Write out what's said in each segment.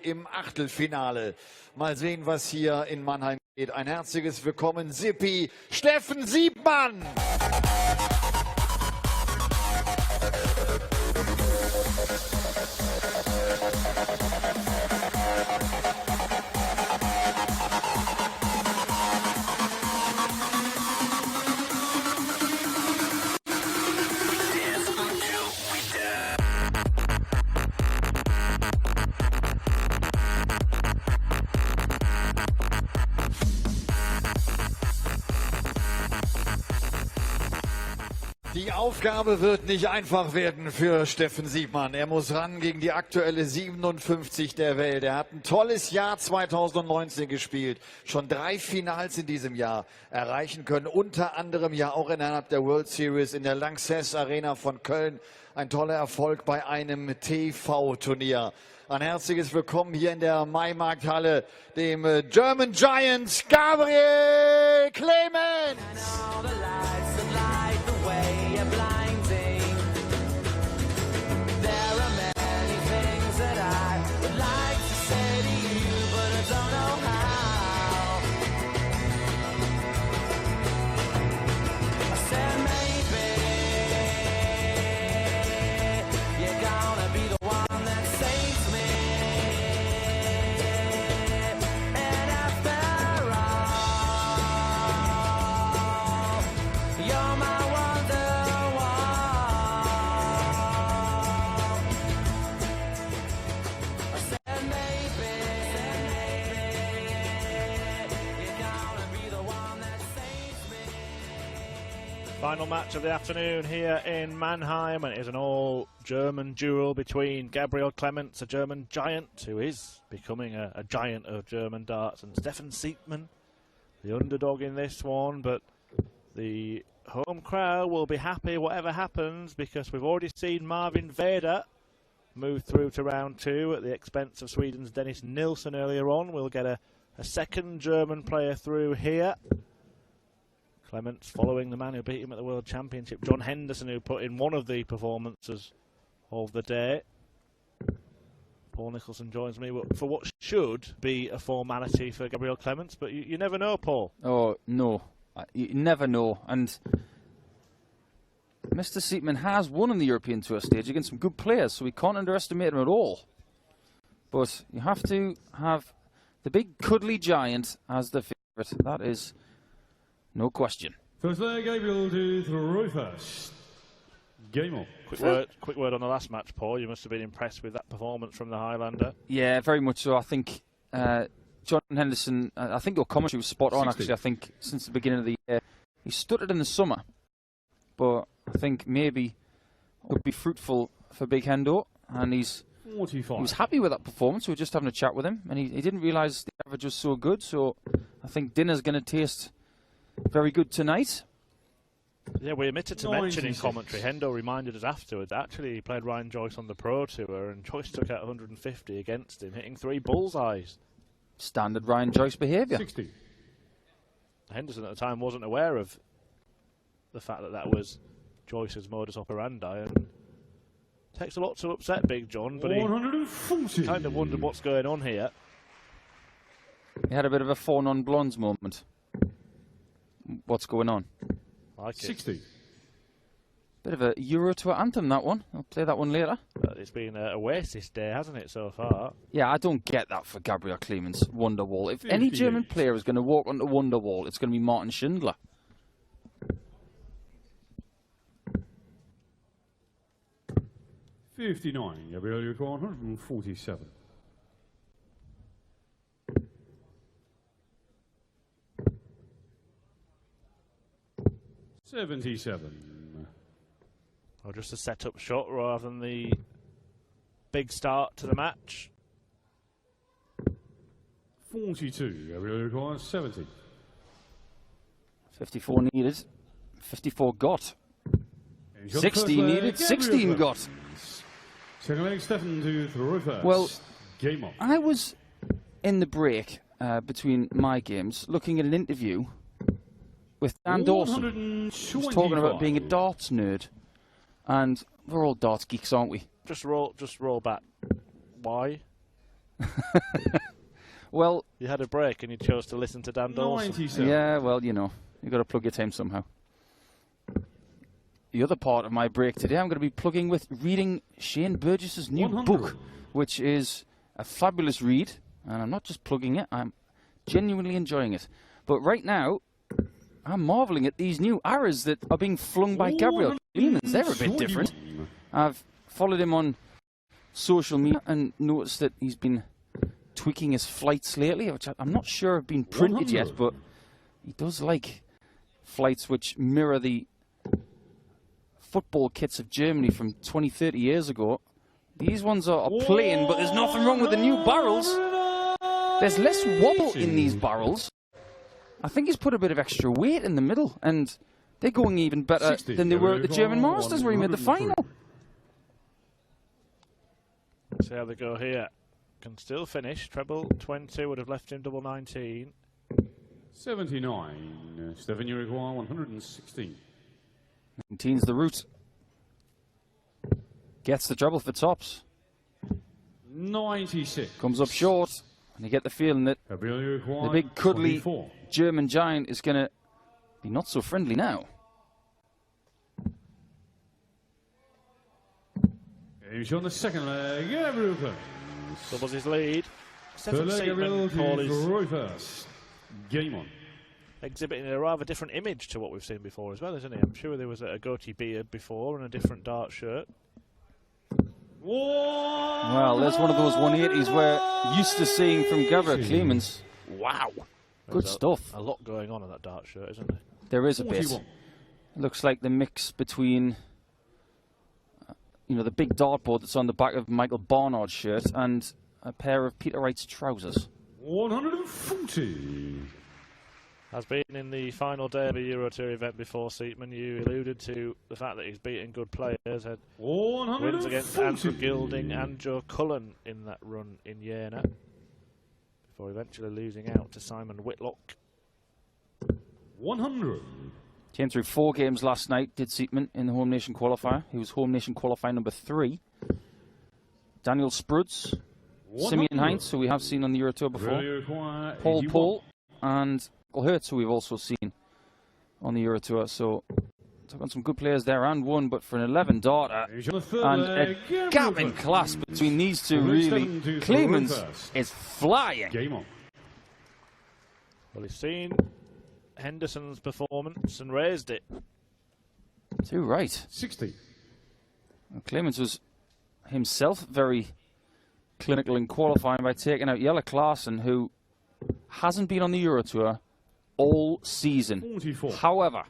Im Achtelfinale. Mal sehen, was hier in Mannheim geht. Ein herzliches Willkommen, Sippi, Steffen Siebmann! Die Aufgabe wird nicht einfach werden für Steffen Siebmann. Er muss ran gegen die aktuelle 57 der Welt. Er hat ein tolles Jahr 2019 gespielt. Schon 3 Finals in diesem Jahr erreichen können. Unter anderem ja auch innerhalb der World Series in der Lanxess Arena von Köln. Ein toller Erfolg bei einem TV-Turnier. Ein herzliches Willkommen hier in der Maimarkthalle dem German Giant Gabriel Clemens. Final match of the afternoon here in Mannheim, and it is an all-German duel between Gabriel Clemens, a German giant who is becoming a giant of German darts, and Steffen Siebmann, the underdog in this one. But the home crowd will be happy whatever happens, because we've already seen Marvin Veder move through to round 2 at the expense of Sweden's Dennis Nilsson earlier on. We'll get a second German player through here. Clemens following the man who beat him at the World Championship, John Henderson, who put in one of the performances of the day. Paul Nicholson joins me for what should be a formality for Gabriel Clemens, but you never know, Paul. Oh, no. You never know. And Mr. Siebmann has won on the European Tour stage against some good players, so we can't underestimate him at all. But you have to have the big cuddly giant as the favourite. That is no question. First player, Gabriel to throw first. Game on. Quick word on the last match, Paul. You must have been impressed with that performance from the Highlander. Yeah, very much so. I think John Henderson, I think your commentary was spot on, 60. actually. I think since the beginning of the year. He stuttered in the summer, but I think maybe it would be fruitful for Big Hendo, and he was happy with that performance. We were just having a chat with him, and he didn't realise the average was so good, so I think dinner's going to taste very good tonight. Yeah, we omitted to mention in commentary, Hendo reminded us afterwards, actually he played Ryan Joyce on the Pro Tour, and Joyce took out 150 against him, hitting 3 bullseyes. Standard Ryan Joyce behaviour. 60. Henderson at the time wasn't aware of the fact that was Joyce's modus operandi, and takes a lot to upset Big John, but he kind of wondered what's going on here. He had a bit of a four non-blondes moment. What's going on? Like it. 60. Bit of a Euro Tour anthem, that one. I'll play that one later. It's been a Oasis day, hasn't it, so far? Yeah, I don't get that for Gabriel Clemens, Wonderwall. If any German player is going to walk onto Wonderwall, it's going to be Martin Schindler. $59, Gabriel, you're 147. $77. Or just a set-up shot rather than the big start to the match. 42, Gabriel, you requires 70. 54 needed, 54 got. 16 needed, 16 got. Second leg, Steffen to throw first. Well, game on. I was in the break between my games looking at an interview with Dan Dawson. He was talking about being a darts nerd. And we're all darts geeks, aren't we? Just roll back. Why? Well, You had a break and you chose to listen to Dan Dawson. 97. yeah, well, you know, you've got to plug your time somehow. The other part of my break today, I'm going to be plugging with reading Shane Burgess's new 100. book, which is a fabulous read. And I'm not just plugging it, I'm genuinely enjoying it. But right now, I'm marveling at these new arrows that are being flung by Gabriel Clemens. They're a bit different. I've followed him on social media and noticed that he's been tweaking his flights lately, which I'm not sure have been printed yet, 100. but he does like flights which mirror the football kits of Germany from 20, 30 years ago. These ones are plain, but there's nothing wrong with the new barrels. There's less wobble in these barrels. I think he's put a bit of extra weight in the middle, and they're going even better 60. than they were at the German Masters where he made the 103. final. See how they go here. Can still finish. Treble 20 would have left him double 19. 79. Stefan, you require 116. 19's the route. Gets the treble for tops. 96. Comes up short. And you get the feeling that Gabriel, you require the big cuddly 24. German giant is going to be not so friendly now. He's on the second leg. Gabriel Clemens. Doubles his lead. Third Stefan leg, Gabriel Seidman, Paul, to is throw first. Game on. exhibiting a rather different image to what we've seen before as well, isn't he? I'm sure there was a goatee beard before and a different dart shirt. Well, there's one of those 180s we're used to seeing from Gabriel Clemens. Wow. Good stuff. A lot going on in that dart shirt, isn't there? There is a bit. 41. Looks like the mix between, you know, the big dartboard that's on the back of Michael Barnard's shirt and a pair of Peter Wright's trousers. 140. Has been in the final day of a Euro Tour event before, Seatman. You alluded to the fact that he's beaten good players. Had wins against Andrew 140. Gilding and Joe Cullen in that run in Jena, before eventually losing out to Simon Whitlock. 100. Came through 4 games last night, did Seatman, in the Home Nation qualifier. He was Home Nation qualifier number 3. Daniel Spruds, Simeon Heinz, who we have seen on the Euro Tour before, Paul Paul, and Michael Hertz, who we've also seen on the Euro Tour. So, took on some good players there and won, but for an 11 darter, and a gap in class between these two, really. Clemens is flying. Game on. Well, he's seen Henderson's performance and raised it. Too right. 60. Clemens was himself very clinical in qualifying by taking out Jelle Klaassen, who hasn't been on the Euro Tour all season. 44. However,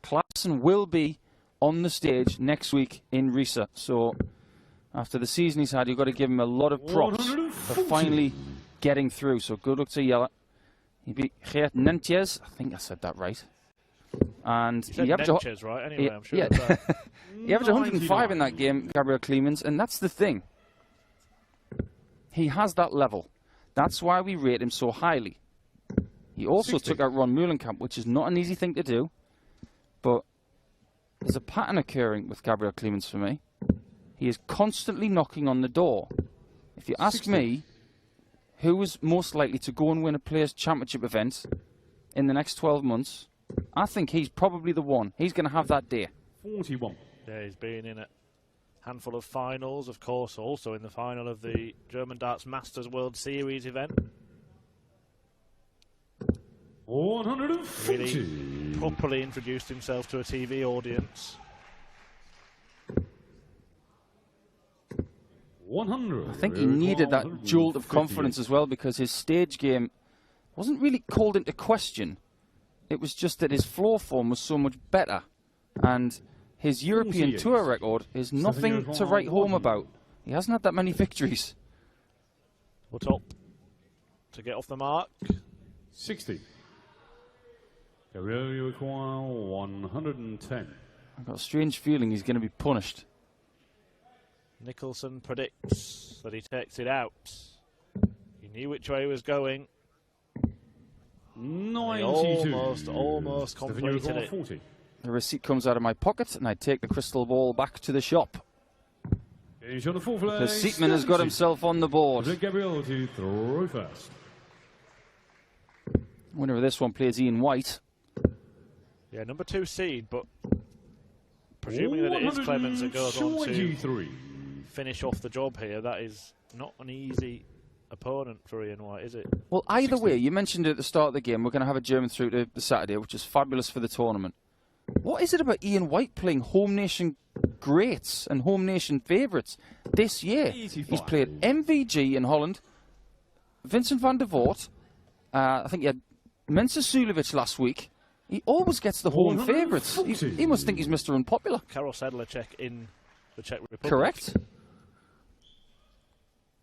Klaassen will be on the stage next week in Riesa. So, after the season he's had, you've got to give him a lot of props for finally getting through. So, good luck to Jelle. He beat Geert Nentjes. I think I said that right. And He said he averaged Nentjes, right? Anyway, I'm sure of yeah. that. He averaged 105 in that game, Gabriel Clemens, and that's the thing. He has that level. That's why we rate him so highly. He also 60. took out Ron Meulenkamp, which is not an easy thing to do, but there's a pattern occurring with Gabriel Clemens for me. He is constantly knocking on the door. If you ask 60. me, who is most likely to go and win a Players' Championship event in the next 12 months, I think he's probably the one. He's going to have that day. 41. Yeah, he's been in a handful of finals, of course, also in the final of the German Darts Masters World Series event. 140. Really properly introduced himself to a TV audience. 100. I think he needed that jolt of confidence as well, because his stage game wasn't really called into question. It was just that his floor form was so much better, and his European 48. Tour record is nothing to write home about. He hasn't had that many victories. What's up to get off the mark? 60. Gabriel, you require 110. I've got a strange feeling he's going to be punished. Nicholson predicts that he takes it out. He knew which way he was going. 92. almost Stefan, you completed require it. 40. The receipt comes out of my pocket, and I take the crystal ball back to the shop. Finish on the full flag. Because Seatman has got himself on the board. Gabriel to throw first. Winner of this one plays Ian White. Yeah, number 2 seed, but presuming that it is Clements that goes on to finish off the job here, that is not an easy opponent for Ian White, is it? Well, either way, you mentioned it at the start of the game, we're going to have a German through to the Saturday, which is fabulous for the tournament. What is it about Ian White playing home nation greats and home nation favourites this year? 85. He's played MVG in Holland, Vincent van der Voort, I think he had Mensa Sulevic last week. He always gets the home favourites. He must think he's Mr. Unpopular. Karol Sedlacek in the Czech Republic. Correct.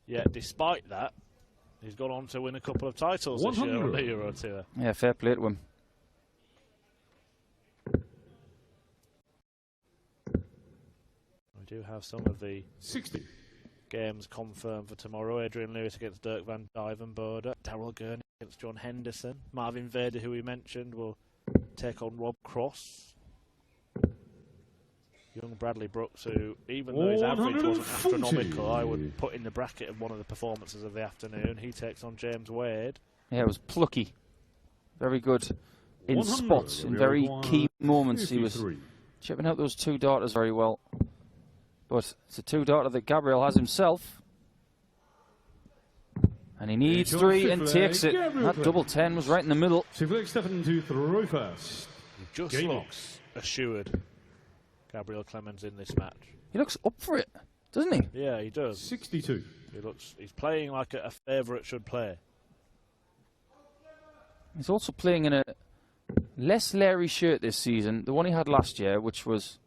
Yeah, despite that, he's gone on to win a couple of titles this year on the Euro Tour. Yeah, fair play to him. We do have some of the 60. games confirmed for tomorrow. Adrian Lewis against Dirk van Dijvenbode. Daryl Gurney against John Henderson. Marvin Vader, who we mentioned, will take on Rob Cross. Young Bradley Brooks, who, even though his average wasn't astronomical, I would put in the bracket of one of the performances of the afternoon. He takes on James Wade. Yeah, it was plucky. Very good in spots, in very key moments. He was chipping out those 2 darters very well. But it's a 2-darter that Gabriel has himself. And he needs 3 and takes it. That double 10 was right in the middle. Stefan to throw first. Just Game looks assured, Gabriel Clemens, in this match. He looks up for it, doesn't he? Yeah, he does. 62. He's playing like a favourite should play. He's also playing in a less Larry shirt this season, the one he had last year, which was...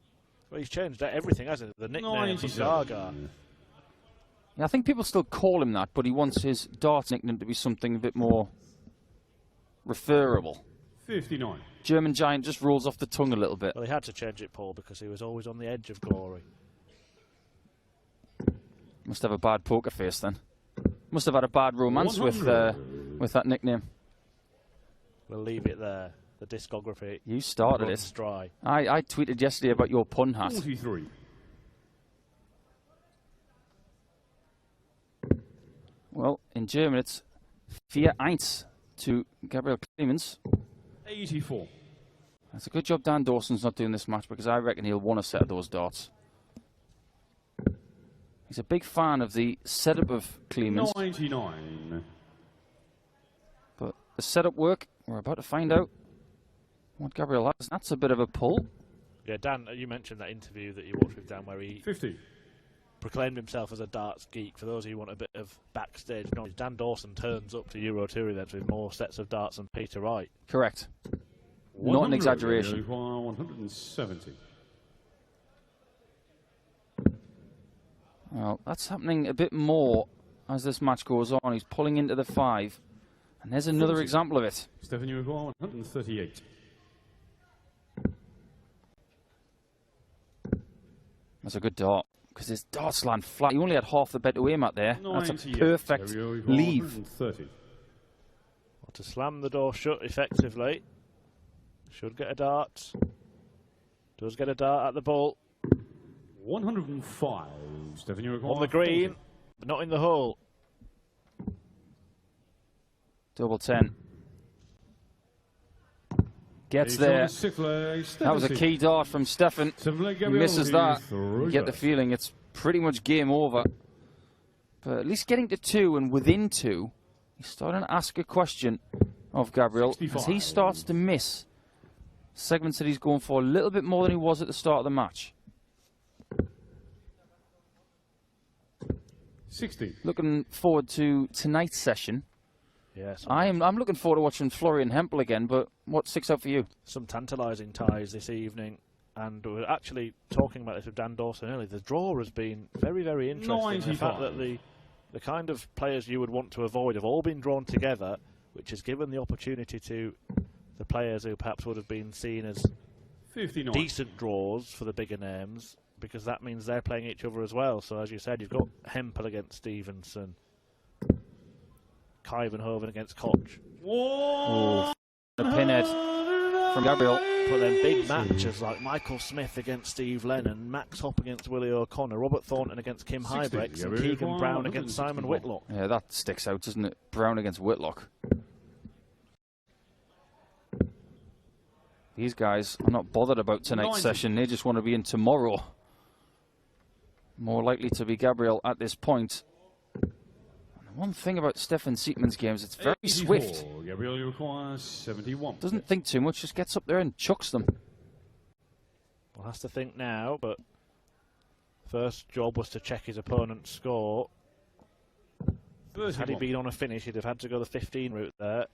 Well, he's changed everything, hasn't he? The nickname for Gaga. Yeah, I think people still call him that, but he wants his darts nickname to be something a bit more referable. 59. German Giant just rolls off the tongue a little bit. Well, he had to change it, Paul, because he was always on the edge of glory. Must have a bad poker face then. Must have had a bad romance with that nickname. We'll leave it there. The discography. You started runs it. dry. I tweeted yesterday about your pun hat. 43. Well, in German it's 4-1 to Gabriel Clemens. 84. That's a good job Dan Dawson's not doing this match, because I reckon he'll want a set of those darts. He's a big fan of the setup of Clemens. 99. But the setup work, we're about to find out what Gabriel has. That's a bit of a pull. Yeah, Dan, you mentioned that interview that you watched with Dan where he 50. proclaimed himself as a darts geek. For those of you who want a bit of backstage knowledge, Dan Dawson turns up to Euro Tour events with more sets of darts than Peter Wright. Correct. Not an exaggeration. 170. Well, that's happening a bit more as this match goes on. He's pulling into the 5. And there's another 40. example of it. Stefan Uruguay, 138. That's a good dart, because his darts land flat. He only had half the bed to aim at there. That's a 98. perfect leave. 130. 130. Well, to slam the door shut effectively. Should get a dart. Does get a dart at the ball. 105. Stefan Uruguay. On the green, but not in the hole. Double 10. Gets there. That was a key dart from Stefan. He misses that. You get the feeling it's pretty much game over. But at least getting to 2 and within 2, he's starting to ask a question of Gabriel 65. as he starts to miss segments that he's going for a little bit more than he was at the start of the match. 60. Looking forward to tonight's session. Yes, I'm looking forward to watching Florian Hempel again, but what sticks out for you? some tantalising ties this evening. And we're actually talking about this with Dan Dawson earlier. The draw has been very, very interesting. The fact that the kind of players you would want to avoid have all been drawn together, which has given the opportunity to the players who perhaps would have been seen as 59. decent draws for the bigger names, because that means they're playing each other as well. So as you said, you've got Hempel against Stevenson, Kuyvenhoven against Koch. Oh, the pinhead. from Gabriel. But then big matches like Michael Smith against Steve Lennon, Max Hopp against Willie O'Connor, Robert Thornton against Kim 60, Huybrechts, and Gabriel Keegan Brown against Simon 164. Whitlock. Yeah, that sticks out, doesn't it? Brown against Whitlock. These guys are not bothered about tonight's 90. session. They just want to be in tomorrow. More likely to be Gabriel at this point. And the one thing about Stefan Siepman's games, it's very 84. swift. Gabriel, you require 71. Doesn't think too much, just gets up there and chucks them. Well, has to think now, but first job was to check his opponent's score. Had he been on a finish, he'd have had to go the 15 route there.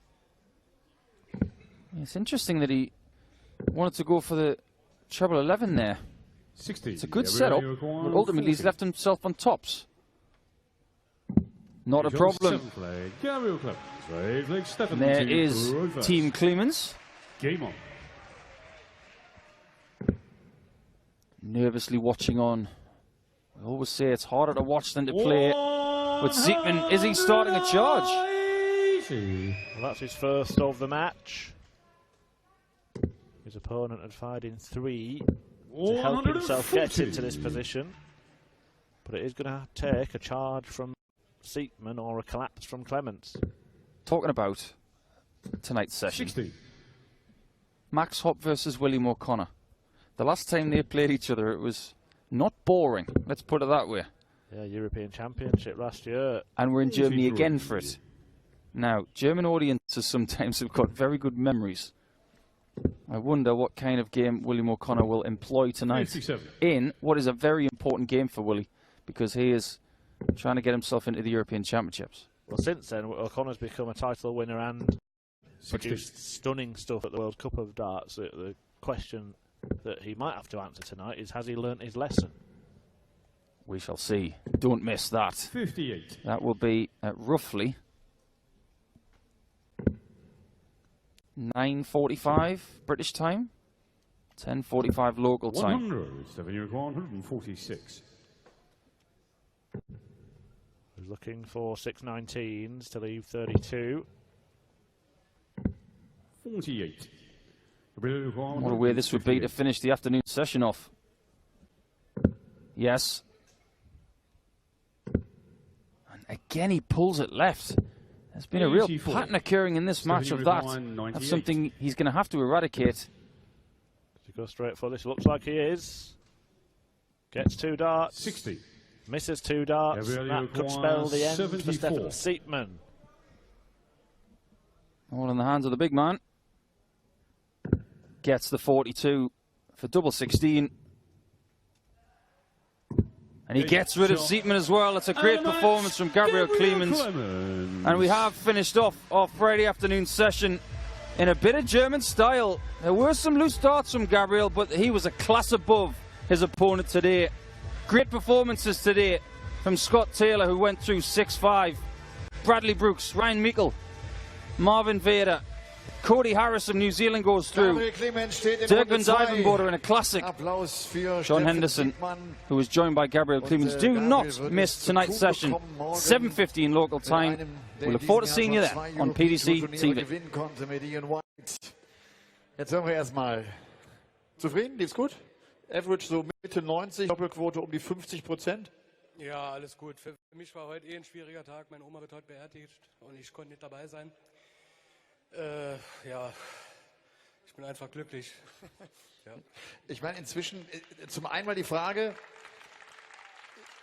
It's interesting that he wanted to go for the treble 11 there. 60. It's a good Gabriel, setup, you require but ultimately he's 40. left himself on tops. Not a Your problem. seventh flag, Gabriel Clemens. Red flag, Stefan And there to is Rufus. Team Clemens. Game on. Nervously watching on. I always say it's harder to watch than to play. But Siepman, is he starting a charge? Well, that's his first of the match. His opponent had fired in 3 to help himself get into this position. But it is going to take a charge from Siepman or a collapse from Clements. Talking about tonight's session. 60. Max Hopp versus William O'Connor. The last time they played each other, it was not boring. Let's put it that way. Yeah, European Championship last year. And we're in Germany 43. again for it. Now, German audiences sometimes have got very good memories. I wonder what kind of game William O'Connor will employ tonight 57. in what is a very important game for Willie, because he is trying to get himself into the European Championships. Well, since then, O'Connor's become a title winner and 60. produced stunning stuff at the World Cup of Darts. The question that he might have to answer tonight is, has he learnt his lesson? We shall see. Don't miss that. 58. That will be at roughly 9:45 British time, 10:45 local time. 100. Stefan, you require 146. He's looking for 619s to leave 32. 48. Gabriel, you require What a way this would be to 158. finish the afternoon session off. Yes. And again he pulls it left. There's been a real 84. pattern occurring in this match of that. That's something he's going to have to eradicate. Does he go straight for this? Looks like he is. Gets 2 darts. 60. Misses 2 darts. Gabriel, That could you spell the require end for 74. Stefan Siepman. All in the hands of the big man. Gets the 42 for double 16. And he gets rid of Siepman as well. It's a great performance from Gabriel Clemens. And we have finished off our Friday afternoon session in a bit of German style. There were some loose darts from Gabriel, but he was a class above his opponent today. Great performances today from Scott Taylor, who went through 6-5. Bradley Brooks, Ryan Meikle, Marvin Vader, Cody Harris of New Zealand goes through. Gabriel Clemens steht in Dirk Runde van 2. Dijvenbode in a classic. Applaus für John Stefan Henderson, Siepmann. who was joined by Gabriel Clemens. Do Gabriel not wird miss es zu tonight's tun session, bekommen morgen 7:15 local mit time. einem, der We look in forward to diesem seeing you Jahr there schon on 2 PDC European Turniere TV. gewinnen konnte mit Ian White. Jetzt hören wir erstmal. Zufrieden? Lief's gut? Average so Mitte 90, Doppelquote um die 50%. Ja, alles gut. Für mich war heute ein schwieriger Tag. Meine Oma wird heute beerdigt und ich konnte nicht dabei sein. Ja, ich bin einfach glücklich. Ja. Ich meine, inzwischen, zum einen mal die Frage,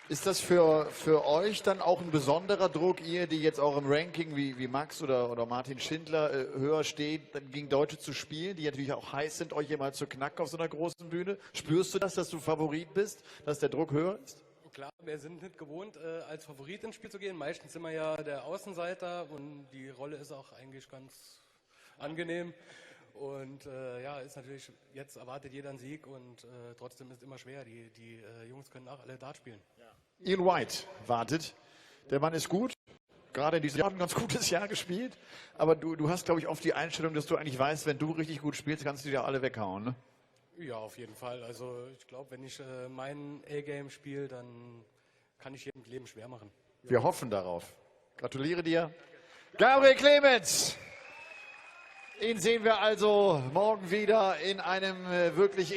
ist das für euch dann auch ein besonderer Druck, ihr, die jetzt auch im Ranking wie Max oder Martin Schindler höher steht, dann gegen Deutsche zu spielen, die natürlich auch heiß sind, euch hier mal zu knacken auf so einer großen Bühne? Spürst du das, dass du Favorit bist, dass der Druck höher ist? Klar, wir sind nicht gewohnt, als Favorit ins Spiel zu gehen. Meistens sind wir ja der Außenseiter und die Rolle ist auch eigentlich ganz angenehm. Und ja, ist natürlich, jetzt erwartet jeder einen Sieg und trotzdem ist es immer schwer. Die Jungs können auch alle Dart spielen. Ian White wartet. Der Mann ist gut. Gerade in diesem Jahr hat ein ganz gutes Jahr gespielt. Aber du hast, glaube ich, oft die Einstellung, dass du eigentlich weißt, wenn du richtig gut spielst, kannst du die ja alle weghauen, ne? Ja, auf jeden Fall. Also ich glaube, wenn ich mein A-Game spiele, dann kann ich jedem Leben schwer machen. Wir hoffen darauf. Gratuliere dir. Gabriel Clemens Ihn sehen wir also morgen wieder in einem wirklich